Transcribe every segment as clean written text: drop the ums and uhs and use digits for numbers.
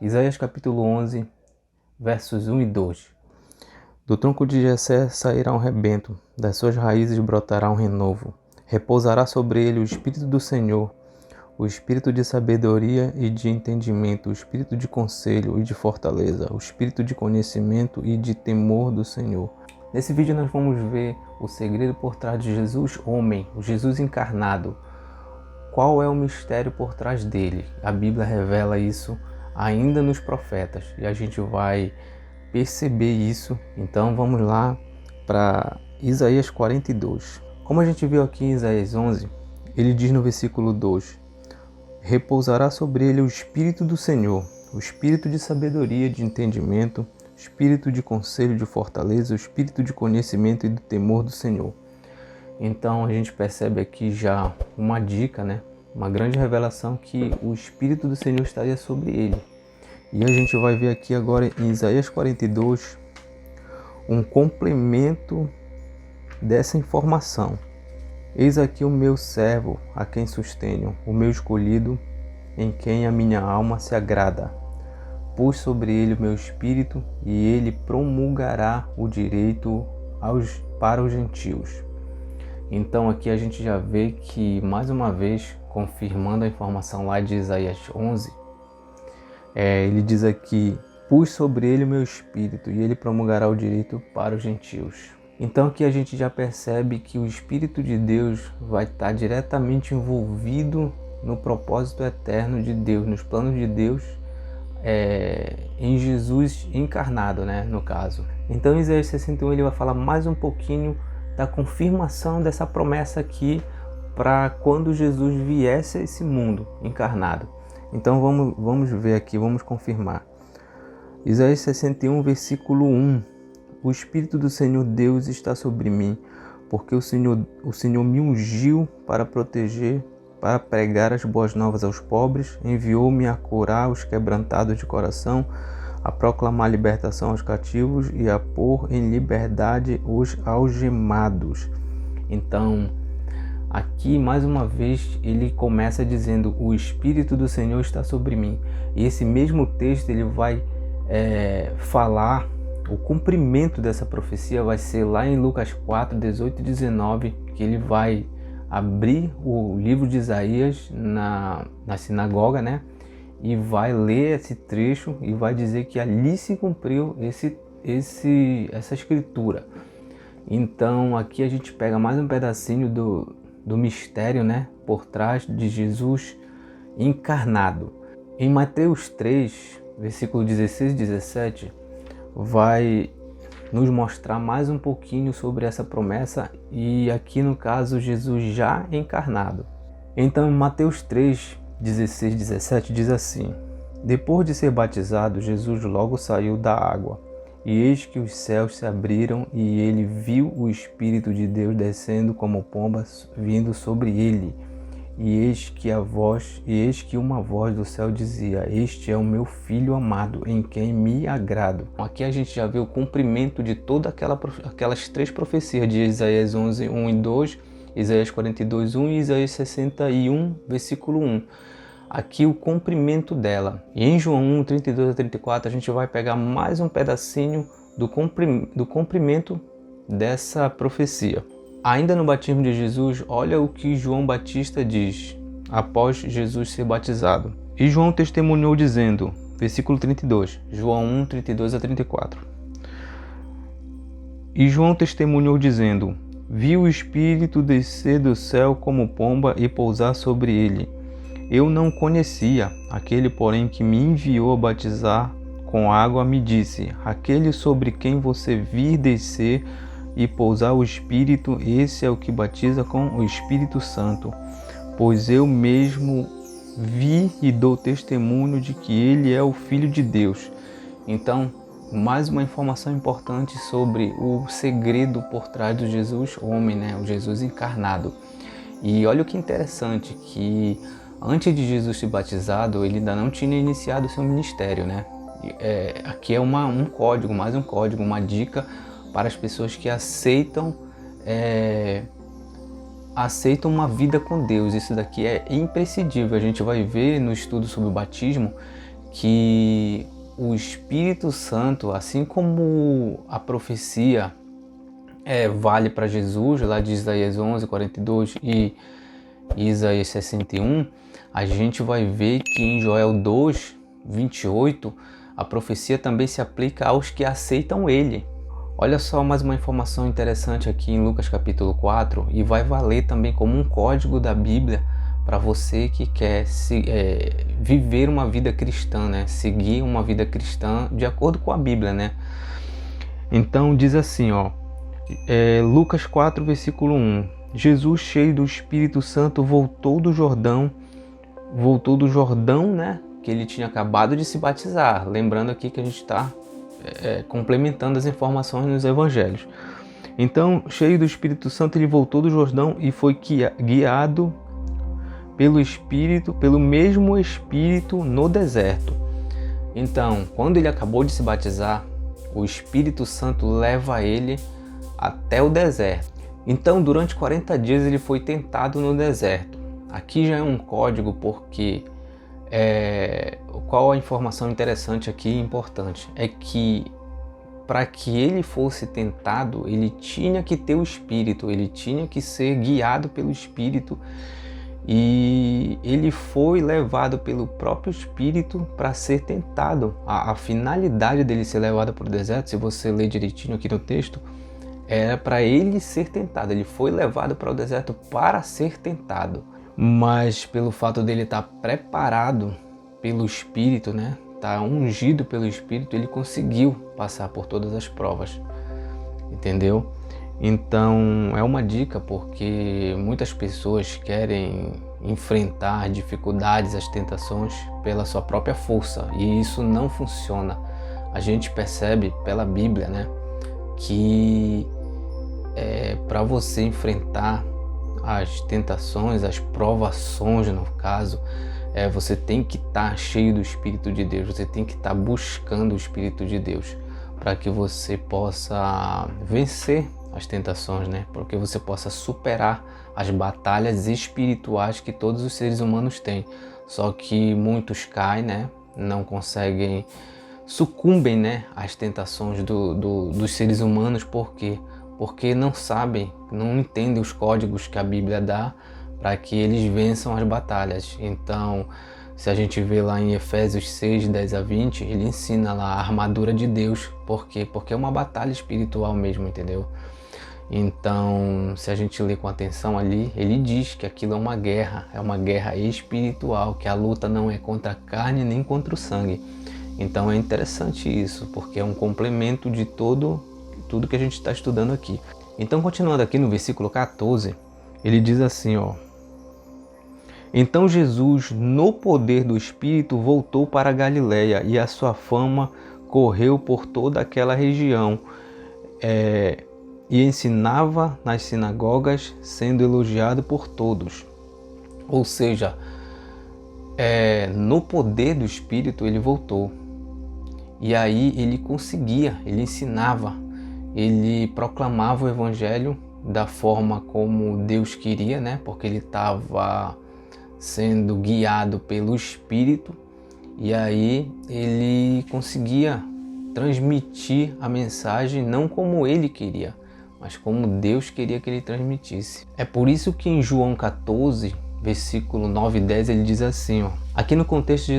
Isaías capítulo 11, versos 1 e 2. Do tronco de Jessé sairá um rebento, das suas raízes brotará um renovo. Repousará sobre ele o Espírito do Senhor, o Espírito de sabedoria e de entendimento, o Espírito de conselho e de fortaleza, o Espírito de conhecimento e de temor do Senhor. Nesse vídeo nós vamos ver o segredo por trás de Jesus homem, o Jesus encarnado. Qual é o mistério por trás dele? A Bíblia revela isso ainda nos profetas e a gente vai perceber isso. Então vamos lá para Isaías 42. Como a gente viu aqui em Isaías 11, ele diz no versículo 2: repousará sobre ele o Espírito do Senhor, o Espírito de sabedoria e de entendimento, o Espírito de conselho e de fortaleza, o Espírito de conhecimento e do temor do Senhor. Então a gente percebe aqui já uma dica, uma grande revelação que o Espírito do Senhor estaria sobre ele. E a gente vai ver aqui agora em Isaías 42 um complemento dessa informação. Eis aqui o meu servo, a quem sustenho, o meu escolhido, em quem a minha alma se agrada. Pus sobre ele o meu espírito, e ele promulgará o direito para os gentios. Então aqui a gente já vê que, mais uma vez, confirmando a informação lá de Isaías 11, ele diz aqui: pus sobre ele o meu espírito, e ele promulgará o direito para os gentios. Então aqui a gente já percebe que o Espírito de Deus vai estar diretamente envolvido no propósito eterno de Deus, nos planos de Deus, em Jesus encarnado, no caso. Então em Isaías 61 ele vai falar mais um pouquinho da confirmação dessa promessa aqui para quando Jesus viesse a esse mundo encarnado. Então vamos ver aqui, vamos confirmar. Isaías 61, versículo 1. O Espírito do Senhor Deus está sobre mim, porque o Senhor me ungiu para proteger, para pregar as boas novas aos pobres, enviou-me a curar os quebrantados de coração, a proclamar libertação aos cativos e a pôr em liberdade os algemados. Então, aqui mais uma vez ele começa dizendo: o Espírito do Senhor está sobre mim. E esse mesmo texto ele vai falar, o cumprimento dessa profecia vai ser lá em Lucas 4, 18 e 19, que ele vai abrir o livro de Isaías na sinagoga, e vai ler esse trecho e vai dizer que ali se cumpriu essa escritura. Então aqui a gente pega mais um pedacinho do mistério, por trás de Jesus encarnado. Em Mateus 3, versículo 16 e 17, vai nos mostrar mais um pouquinho sobre essa promessa, e aqui no caso Jesus já encarnado. Então em Mateus 3, 16 e 17 diz assim: depois de ser batizado, Jesus logo saiu da água. E eis que os céus se abriram, e ele viu o Espírito de Deus descendo como pomba vindo sobre ele. E eis que uma voz do céu dizia: este é o meu Filho amado, em quem me agrado. Aqui a gente já vê o cumprimento de todas aquelas três profecias de Isaías 11, 1 e 2, Isaías 42, 1 e Isaías 61, versículo 1. Aqui o cumprimento dela. E em João 1, 32 a 34 a gente vai pegar mais um pedacinho do cumprimento dessa profecia. Ainda no batismo de Jesus, olha o que João Batista diz após Jesus ser batizado. E João testemunhou dizendo, versículo 32, João 1, 32 a 34. E João testemunhou dizendo: vi o Espírito descer do céu como pomba e pousar sobre ele. Eu não conhecia, aquele porém que me enviou a batizar com água me disse: aquele sobre quem você vir descer e pousar o Espírito, esse é o que batiza com o Espírito Santo. Pois eu mesmo vi e dou testemunho de que ele é o Filho de Deus. Então, mais uma informação importante sobre o segredo por trás do Jesus homem, o Jesus encarnado. E olha o que interessante, que antes de Jesus ser batizado, ele ainda não tinha iniciado o seu ministério, aqui é um código, mais um código, uma dica para as pessoas que aceitam uma vida com Deus. Isso daqui é imprescindível. A gente vai ver no estudo sobre o batismo que o Espírito Santo, assim como a profecia vale para Jesus, lá de Isaías 11, 42 e Isaías 61, a gente vai ver que em Joel 2, 28, a profecia também se aplica aos que aceitam ele. Olha só mais uma informação interessante aqui em Lucas capítulo 4, e vai valer também como um código da Bíblia para você que quer viver uma vida cristã, né? Seguir uma vida cristã de acordo com a Bíblia, né? Então diz assim, ó, Lucas 4, versículo 1. Jesus, cheio do Espírito Santo, voltou do Jordão, né? Que ele tinha acabado de se batizar. Lembrando aqui que a gente está complementando as informações nos evangelhos. Então, cheio do Espírito Santo, ele voltou do Jordão e foi guiado pelo Espírito, pelo mesmo Espírito no deserto. Então, quando ele acabou de se batizar, o Espírito Santo leva ele até o deserto. Então, durante 40 dias ele foi tentado no deserto. Aqui já é um código porque qual a informação interessante aqui e importante? É que para que ele fosse tentado, ele tinha que ter o Espírito, ele tinha que ser guiado pelo Espírito. E ele foi levado pelo próprio Espírito para ser tentado. A finalidade dele ser levado para o deserto, se você ler direitinho aqui no texto, era para ele ser tentado. Ele foi levado para o deserto para ser tentado. Mas pelo fato dele estar preparado pelo Espírito, né? Estar ungido pelo Espírito, ele conseguiu passar por todas as provas. Entendeu? Então é uma dica, porque muitas pessoas querem enfrentar dificuldades, as tentações pela sua própria força, e isso não funciona. A gente percebe pela Bíblia, né, que para você enfrentar as tentações, as provações no caso, você tem que estar cheio do Espírito de Deus, você tem que estar buscando o Espírito de Deus para que você possa vencer as tentações, né? Para que você possa superar as batalhas espirituais que todos os seres humanos têm. Só que muitos caem, né? Não conseguem, sucumbem, né? Às tentações dos seres humanos. Por quê? Porque não sabem, não entendem os códigos que a Bíblia dá para que eles vençam as batalhas. Então, se a gente vê lá em Efésios 6, 10 a 20, ele ensina lá a armadura de Deus. Por quê? Porque é uma batalha espiritual mesmo, entendeu? Então, se a gente lê com atenção ali, ele diz que aquilo é uma guerra espiritual, que a luta não é contra a carne nem contra o sangue. Então é interessante isso, porque é um complemento de tudo que a gente está estudando aqui. Então, continuando aqui no versículo 14, ele diz assim, ó: Então Jesus, no poder do Espírito, voltou para a Galileia, e a sua fama correu por toda aquela região, e ensinava nas sinagogas, sendo elogiado por todos. Ou seja, no poder do Espírito ele voltou. E aí ele conseguia, ele ensinava, ele proclamava o Evangelho da forma como Deus queria, né? Porque ele estava sendo guiado pelo Espírito, e aí ele conseguia transmitir a mensagem não como ele queria, mas como Deus queria que ele transmitisse. É por isso que em João 14, versículo 9 e 10, ele diz assim, ó, aqui no contexto,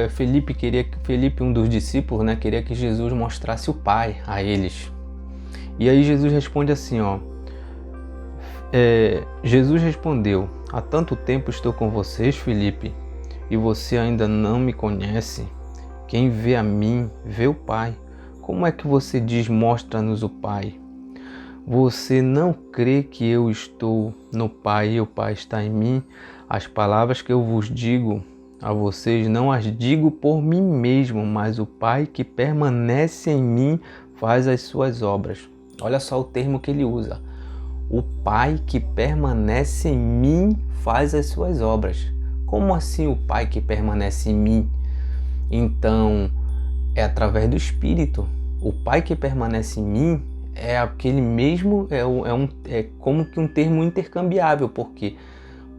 Felipe, um dos discípulos, né, queria que Jesus mostrasse o Pai a eles. E aí Jesus responde assim, ó, Jesus respondeu: há tanto tempo estou com vocês, Felipe, e você ainda não me conhece? Quem vê a mim, vê o Pai. Como é que você diz, mostra-nos o Pai? Você não crê que eu estou no Pai e o Pai está em mim? As palavras que eu vos digo a vocês não as digo por mim mesmo, mas o Pai que permanece em mim faz as suas obras. Olha só o termo que ele usa. O Pai que permanece em mim faz as suas obras. Como assim o Pai que permanece em mim? Então, é através do Espírito. O Pai que permanece em mim é aquele mesmo, é como que um termo intercambiável, porque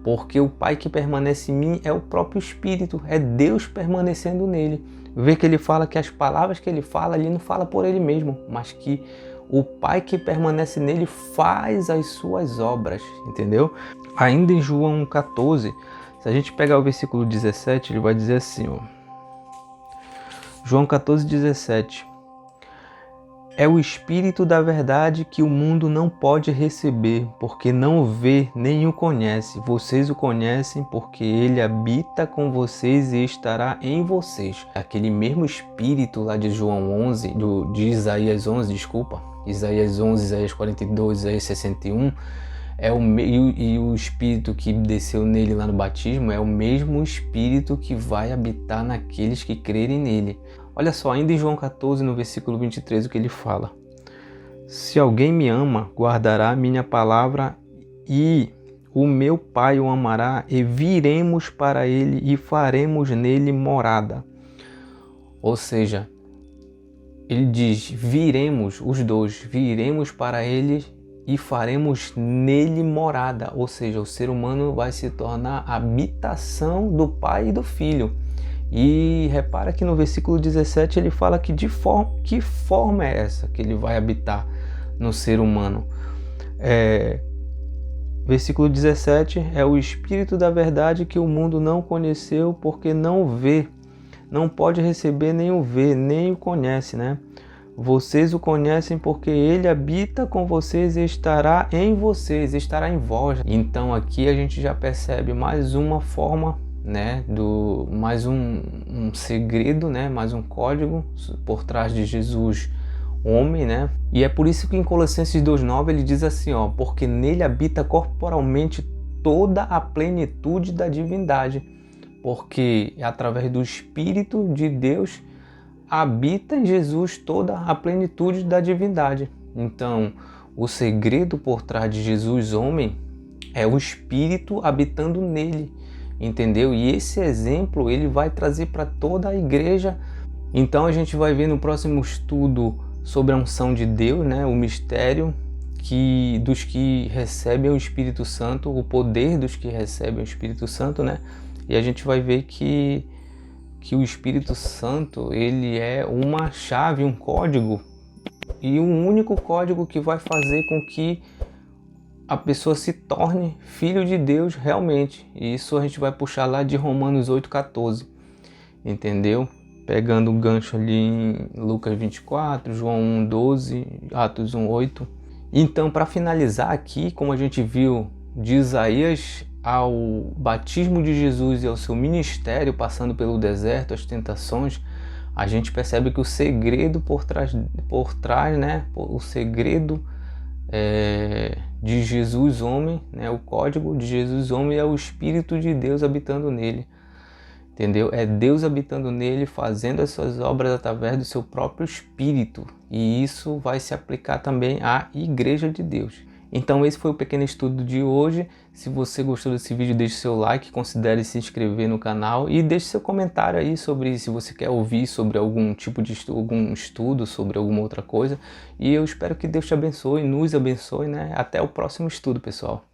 porque o Pai que permanece em mim é o próprio Espírito, é Deus permanecendo nele. Vê que ele fala que as palavras que ele fala, ele não fala por ele mesmo, mas que o Pai que permanece nele faz as suas obras, entendeu? Ainda em João 14, se a gente pegar o versículo 17, ele vai dizer assim, ó. João 14, 17. É o Espírito da verdade que o mundo não pode receber, porque não o vê nem o conhece. Vocês o conhecem porque ele habita com vocês e estará em vocês. Aquele mesmo Espírito lá de João 11, de Isaías 11, desculpa. Isaías 11, Isaías 42, Isaías 61, e o Espírito que desceu nele lá no batismo é o mesmo Espírito que vai habitar naqueles que crerem nele. Olha só, ainda em João 14, no versículo 23, o que ele fala. Se alguém me ama, guardará a minha palavra e o meu Pai o amará e viremos para ele e faremos nele morada. Ou seja, ele diz, viremos, os dois, viremos para ele e faremos nele morada. Ou seja, o ser humano vai se tornar a habitação do Pai e do Filho. E repara que no versículo 17 ele fala que que forma é essa que ele vai habitar no ser humano. Versículo 17 é o Espírito da verdade que o mundo não conheceu porque não o vê, não pode receber nem o vê, nem o conhece, né? Vocês o conhecem porque ele habita com vocês e estará em vocês, estará em vós. Então aqui a gente já percebe mais uma forma, né, mais um segredo, né, mais um código por trás de Jesus homem, né? E é por isso que em Colossenses 2:9 ele diz assim, ó, porque nele habita corporalmente toda a plenitude da divindade, porque através do Espírito de Deus habita em Jesus toda a plenitude da divindade. Então, o segredo por trás de Jesus homem é o Espírito habitando nele, entendeu? E esse exemplo ele vai trazer para toda a igreja. Então a gente vai ver no próximo estudo sobre a unção de Deus, né? O mistério dos que recebem o Espírito Santo, o poder dos que recebem o Espírito Santo, né? E a gente vai ver que o Espírito Santo ele é uma chave, um código, e um único código que vai fazer com que a pessoa se torne filho de Deus realmente. E isso a gente vai puxar lá de Romanos 8,14, entendeu? Pegando o gancho ali em Lucas 24, João 1,12, Atos 1,8. Então, para finalizar aqui, como a gente viu de Isaías ao batismo de Jesus e ao seu ministério passando pelo deserto, as tentações, a gente percebe que o segredo por trás, né, o segredo de Jesus homem, né, o código de Jesus homem é o Espírito de Deus habitando nele, entendeu? É Deus habitando nele, fazendo as suas obras através do seu próprio Espírito, e isso vai se aplicar também à Igreja de Deus. Então esse foi o pequeno estudo de hoje. Se você gostou desse vídeo, deixe seu like, considere se inscrever no canal e deixe seu comentário aí sobre se você quer ouvir sobre algum tipo de algum estudo, sobre alguma outra coisa. E eu espero que Deus te abençoe, nos abençoe, né? Até o próximo estudo, pessoal.